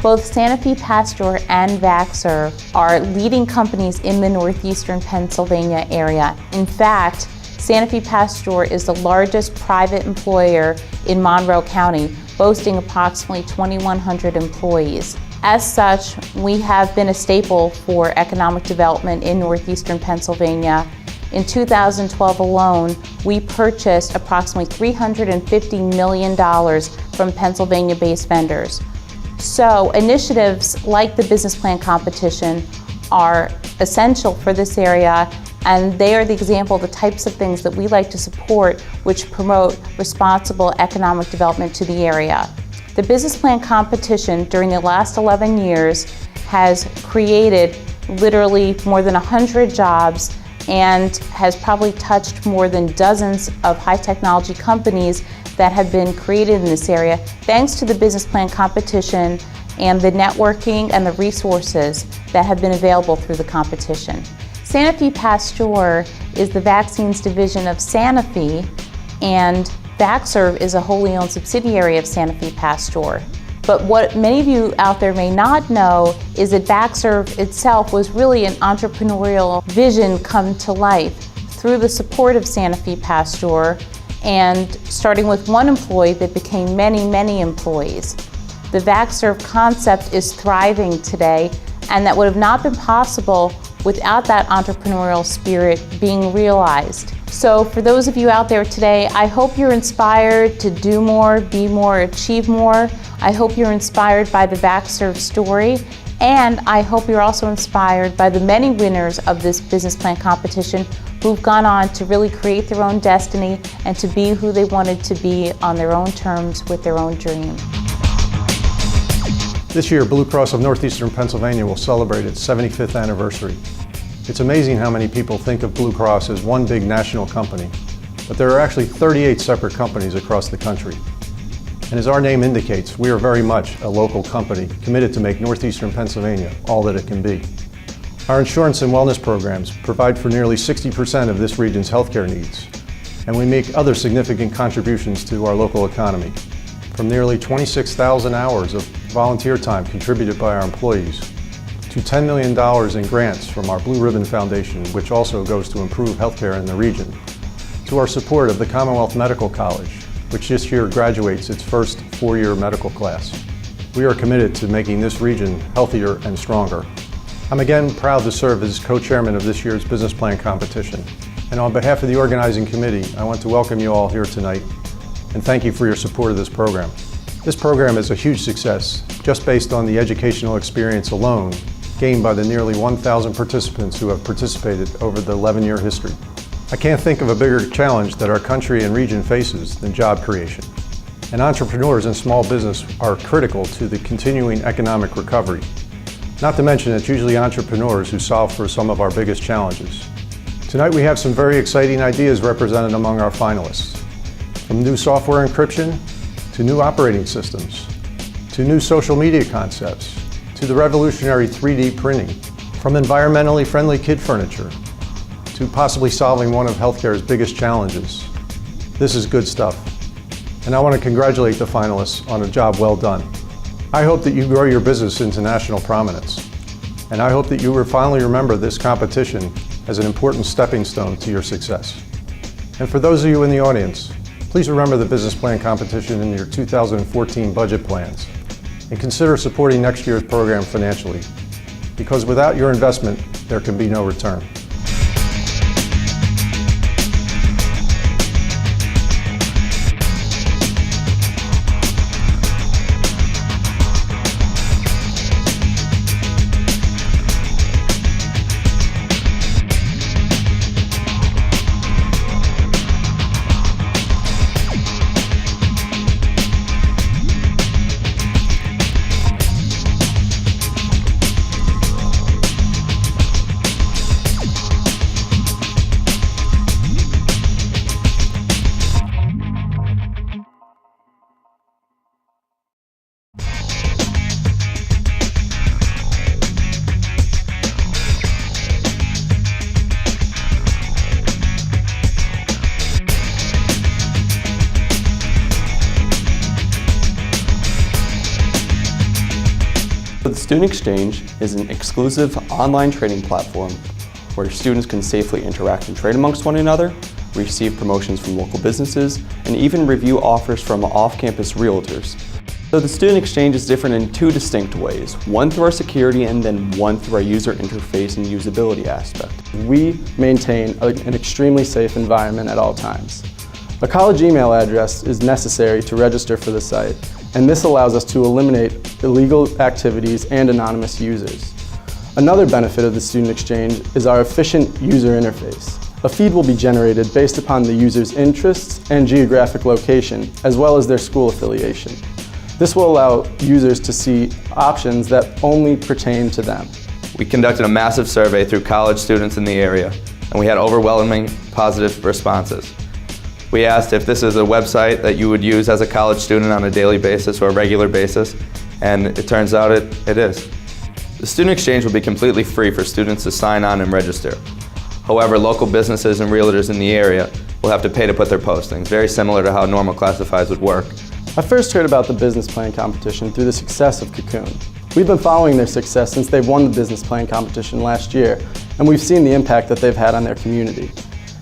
Both Sanofi Pasteur and Vaxserve are leading companies in the northeastern Pennsylvania area. In fact, Sanofi Pasteur is the largest private employer in Monroe County, boasting approximately 2,100 employees. As such, we have been a staple for economic development in northeastern Pennsylvania. In 2012 alone, we purchased approximately $350 million from Pennsylvania-based vendors. So initiatives like the business plan competition are essential for this area, and they are the example of the types of things that we like to support which promote responsible economic development to the area. The business plan competition during the last 11 years has created literally more than 100 jobs and has probably touched more than dozens of high technology companies that have been created in this area thanks to the business plan competition and the networking and the resources that have been available through the competition. Sanofi Pasteur is the vaccines division of Sanofi, and Vaxserve is a wholly owned subsidiary of Sanofi Pasteur. But what many of you out there may not know is that Vaxserve itself was really an entrepreneurial vision come to life through the support of Sanofi Pasteur, and starting with one employee that became many, many employees. The Vaxserve concept is thriving today, and that would have not been possible without that entrepreneurial spirit being realized. So for those of you out there today, I hope you're inspired to do more, be more, achieve more. I hope you're inspired by the Vaxserve story, and I hope you're also inspired by the many winners of this business plan competition who've gone on to really create their own destiny and to be who they wanted to be on their own terms with their own dream. This year, Blue Cross of Northeastern Pennsylvania will celebrate its 75th anniversary. It's amazing how many people think of Blue Cross as one big national company, but there are actually 38 separate companies across the country. And as our name indicates, we are very much a local company committed to make Northeastern Pennsylvania all that it can be. Our insurance and wellness programs provide for nearly 60% of this region's healthcare needs, and we make other significant contributions to our local economy. From nearly 26,000 hours of volunteer time contributed by our employees, to $10 million in grants from our Blue Ribbon Foundation, which also goes to improve healthcare in the region, to our support of the Commonwealth Medical College, which this year graduates its first four-year medical class. We are committed to making this region healthier and stronger. I'm again proud to serve as co-chairman of this year's business plan competition. And on behalf of the organizing committee, I want to welcome you all here tonight and thank you for your support of this program. This program is a huge success, just based on the educational experience alone gained by the nearly 1,000 participants who have participated over the 11-year history. I can't think of a bigger challenge that our country and region faces than job creation. And entrepreneurs and small business are critical to the continuing economic recovery. Not to mention, it's usually entrepreneurs who solve for some of our biggest challenges. Tonight we have some very exciting ideas represented among our finalists. From new software encryption, to new operating systems, to new social media concepts, to the revolutionary 3D printing, from environmentally friendly kid furniture, to possibly solving one of healthcare's biggest challenges. This is good stuff. And I want to congratulate the finalists on a job well done. I hope that you grow your business into national prominence. And I hope that you will finally remember this competition as an important stepping stone to your success. And for those of you in the audience, please remember the business plan competition in your 2014 budget plans and consider supporting next year's program financially, because without your investment, there can be no return. Student Exchange is an exclusive online trading platform where students can safely interact and trade amongst one another, receive promotions from local businesses, and even review offers from off-campus realtors. So the Student Exchange is different in two distinct ways, one through our security and then one through our user interface and usability aspect. We maintain an extremely safe environment at all times. A college email address is necessary to register for the site, and this allows us to eliminate illegal activities and anonymous users. Another benefit of the Student Exchange is our efficient user interface. A feed will be generated based upon the user's interests and geographic location, as well as their school affiliation. This will allow users to see options that only pertain to them. We conducted a massive survey through college students in the area, and we had overwhelming positive responses. We asked if this is a website that you would use as a college student on a daily basis or a regular basis, and it turns out it is. The Student Exchange will be completely free for students to sign on and register. However, local businesses and realtors in the area will have to pay to put their postings, very similar to how normal classifieds would work. I first heard about the business plan competition through the success of Cocoon. We've been following their success since they've won the business plan competition last year, and we've seen the impact that they've had on their community.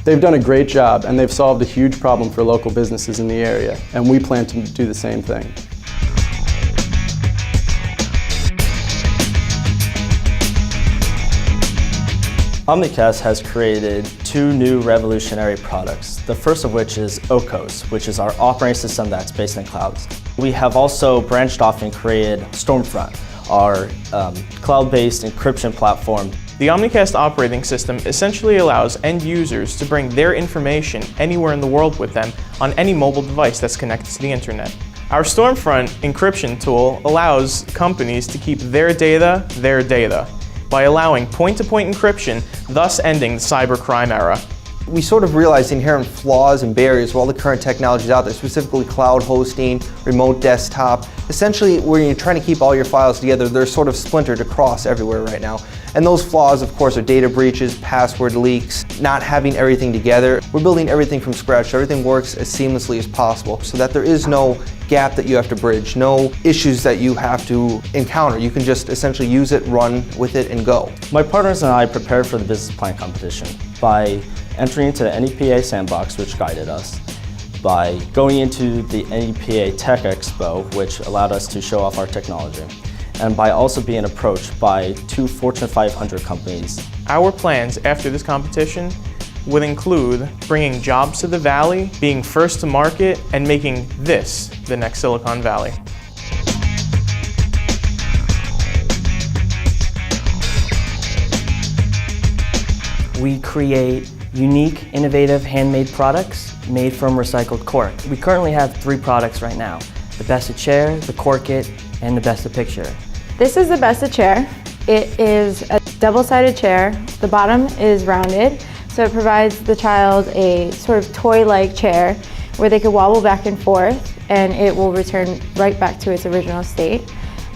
They've done a great job, and they've solved a huge problem for local businesses in the area, and we plan to do the same thing. Omnicast has created two new revolutionary products, the first of which is OCOS, which is our operating system that's based in clouds. We have also branched off and created Stormfront, our cloud-based encryption platform. The Omnicast operating system essentially allows end users to bring their information anywhere in the world with them on any mobile device that's connected to the internet. Our Stormfront encryption tool allows companies to keep their data by allowing point-to-point encryption, thus ending the cybercrime era. We sort of realized the inherent flaws and barriers of all the current technologies out there, specifically cloud hosting, remote desktop. Essentially, when you're trying to keep all your files together, they're sort of splintered across everywhere right now. And those flaws, of course, are data breaches, password leaks, not having everything together. We're building everything from scratch so everything works as seamlessly as possible so that there is no gap that you have to bridge, no issues that you have to encounter. You can just essentially use it, run with it, and go. My partners and I prepared for the business plan competition by entering into the NEPA sandbox, which guided us, by going into the NEPA Tech Expo, which allowed us to show off our technology, and by also being approached by two Fortune 500 companies. Our plans after this competition would include bringing jobs to the Valley, being first to market, and making this the next Silicon Valley. We create unique, innovative, handmade products made from recycled cork. We currently have 3 products right now: the Best of Chair, the Cork It, and the Best of Picture. This is the Best of Chair. It is a double-sided chair. The bottom is rounded, so it provides the child a sort of toy-like chair where they could wobble back and forth and it will return right back to its original state.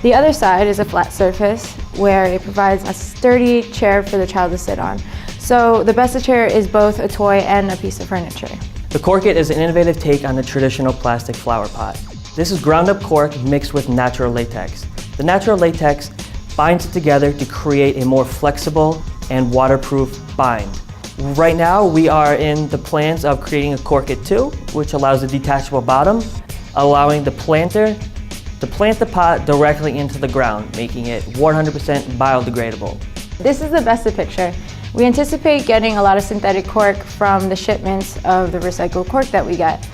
The other side is a flat surface where it provides a sturdy chair for the child to sit on. So the Best of Chair is both a toy and a piece of furniture. The Cork It is an innovative take on the traditional plastic flower pot. This is ground-up cork mixed with natural latex. The natural latex binds it together to create a more flexible and waterproof bind. Right now, we are in the plans of creating a Cork It 2, which allows a detachable bottom, allowing the planter to plant the pot directly into the ground, making it 100% biodegradable. This is the Best of Picture. We anticipate getting a lot of synthetic cork from the shipments of the recycled cork that we get.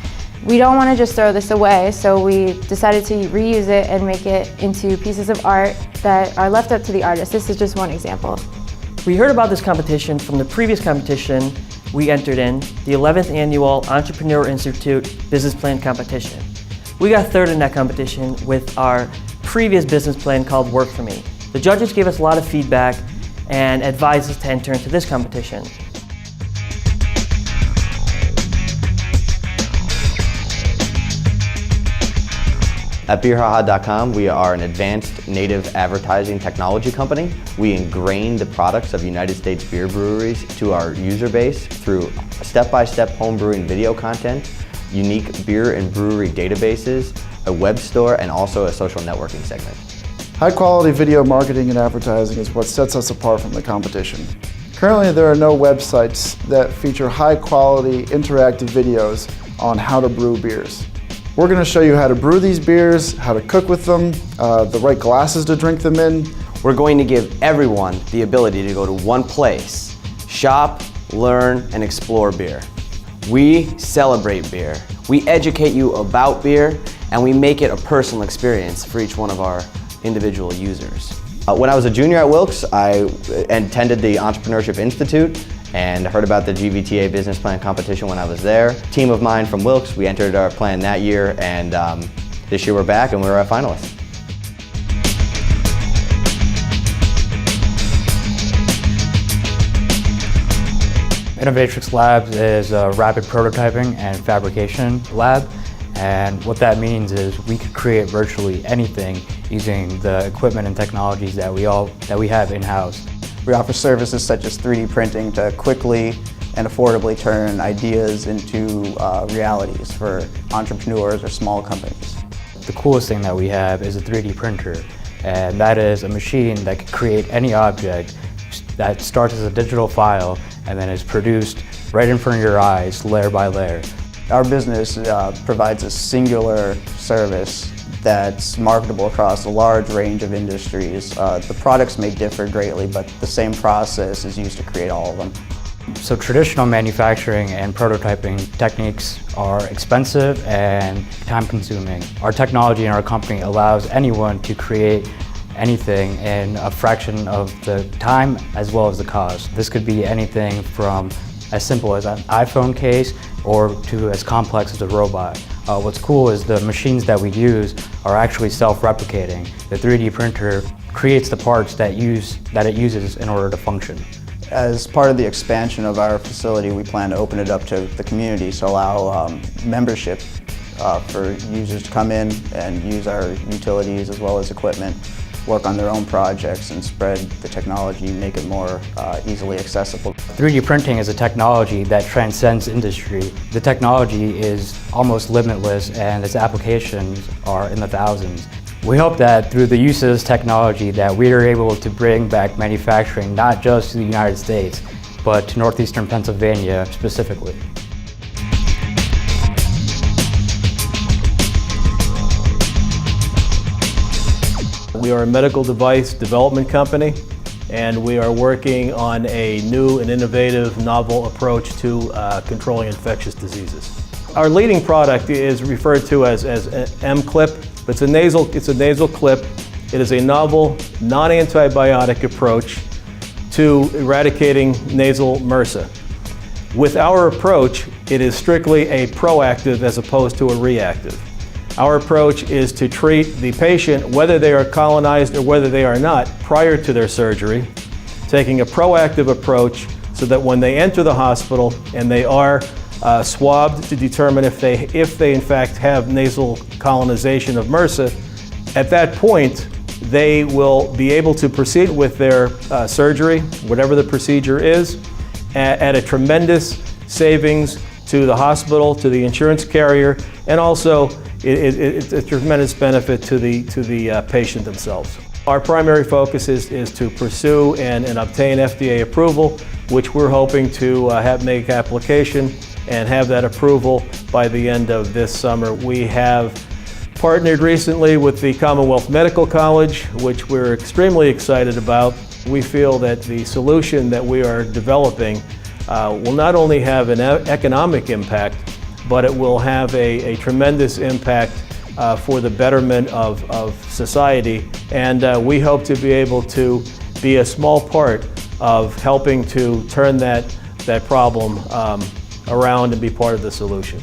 We don't want to just throw this away, so we decided to reuse it and make it into pieces of art that are left up to the artist. This is just one example. We heard about this competition from the previous competition we entered in, the 11th Annual Entrepreneur Institute Business Plan Competition. We got third in that competition with our previous business plan called Work For Me. The judges gave us a lot of feedback and advised us to enter into this competition. At beerhaha.com, we are an advanced native advertising technology company. We ingrain the products of United States beer breweries to our user base through step-by-step home brewing video content, unique beer and brewery databases, a web store, and also a social networking segment. High-quality video marketing and advertising is what sets us apart from the competition. Currently, there are no websites that feature high-quality interactive videos on how to brew beers. We're going to show you how to brew these beers, how to cook with them, the right glasses to drink them in. We're going to give everyone the ability to go to one place, shop, learn, and explore beer. We celebrate beer. We educate you about beer, and we make it a personal experience for each one of our individual users. When I was a junior at Wilkes, I attended the Entrepreneurship Institute and heard about the GVTA business plan competition when I was there. A team of mine from Wilkes, we entered our plan that year, and this year we're back and we're a finalist. Innovatrix Labs is a rapid prototyping and fabrication lab, and what that means is we could create virtually anything using the equipment and technologies that we have in-house. We offer services such as 3D printing to quickly and affordably turn ideas into realities for entrepreneurs or small companies. The coolest thing that we have is a 3D printer, and that is a machine that can create any object that starts as a digital file and then is produced right in front of your eyes, layer by layer. Our business provides a singular service that's marketable across a large range of industries. The products may differ greatly, but the same process is used to create all of them. So traditional manufacturing and prototyping techniques are expensive and time-consuming. Our technology in our company allows anyone to create anything in a fraction of the time as well as the cost. This could be anything from as simple as an iPhone case or to as complex as a robot. What's cool is the machines that we use are actually self-replicating. The 3D printer creates the parts that it uses in order to function. As part of the expansion of our facility, we plan to open it up to the community to allow membership for users to come in and use our utilities as well as equipment, work on their own projects and spread the technology, make it more easily accessible. 3D printing is a technology that transcends industry. The technology is almost limitless and its applications are in the thousands. We hope that through the use of this technology that we are able to bring back manufacturing not just to the United States, but to northeastern Pennsylvania specifically. We are a medical device development company, and we are working on a new and innovative novel approach to controlling infectious diseases. Our leading product is referred to as M-Clip. It's a nasal clip. It is a novel, non-antibiotic approach to eradicating nasal MRSA. With our approach, it is strictly a proactive as opposed to a reactive. Our approach is to treat the patient, whether they are colonized or whether they are not, prior to their surgery, taking a proactive approach so that when they enter the hospital and they are swabbed to determine if they in fact have nasal colonization of MRSA, at that point they will be able to proceed with their surgery, whatever the procedure is, at a tremendous savings to the hospital, to the insurance carrier, and also it's a tremendous benefit to the patient themselves. Our primary focus is to pursue and obtain FDA approval, which we're hoping to make application and have that approval by the end of this summer. We have partnered recently with the Commonwealth Medical College, which we're extremely excited about. We feel that the solution that we are developing will not only have an economic impact, but it will have a tremendous impact for the betterment of society. And we hope to be able to be a small part of helping to turn that problem around and be part of the solution.